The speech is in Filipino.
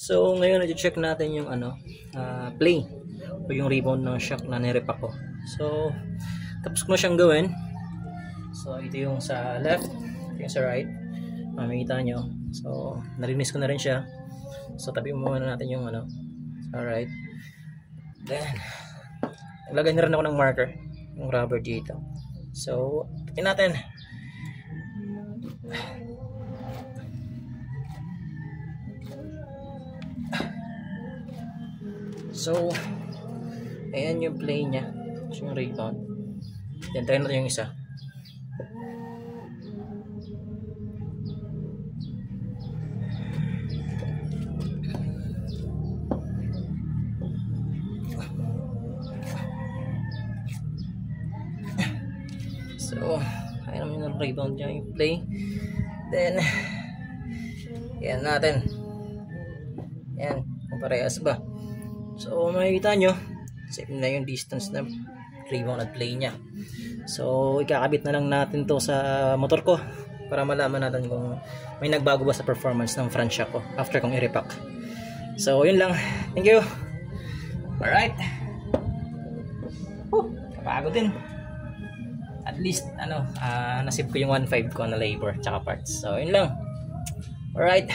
So ngayon i-check natin yung play o yung rebound ng shock na nirepack ko. So tapos ko na siyang gawin. So ito yung sa left, ito yung sa right. Makikita nyo. So narinis ko na rin siya. So tabi mo muna natin yung sa right. Then naglagay na rin ako ng marker, yung rubber dito. So tingnan natin. So ayan yung play niya, yung rebound. Then try natin yung isa. So ayan naman yung rebound niya, yung play. Then yan natin. Yan, kung parehas ba. So makikita nyo, same na yung distance na rebound at play niya. So ikakabit na lang natin to sa motor ko para malaman natin kung may nagbago ba sa performance ng front shock ko after kong i-repack. So yun lang, thank you. Alright, kapagod din. At least nasip ko yung 1.5 ko na labor tsaka parts. So yun lang. Alright.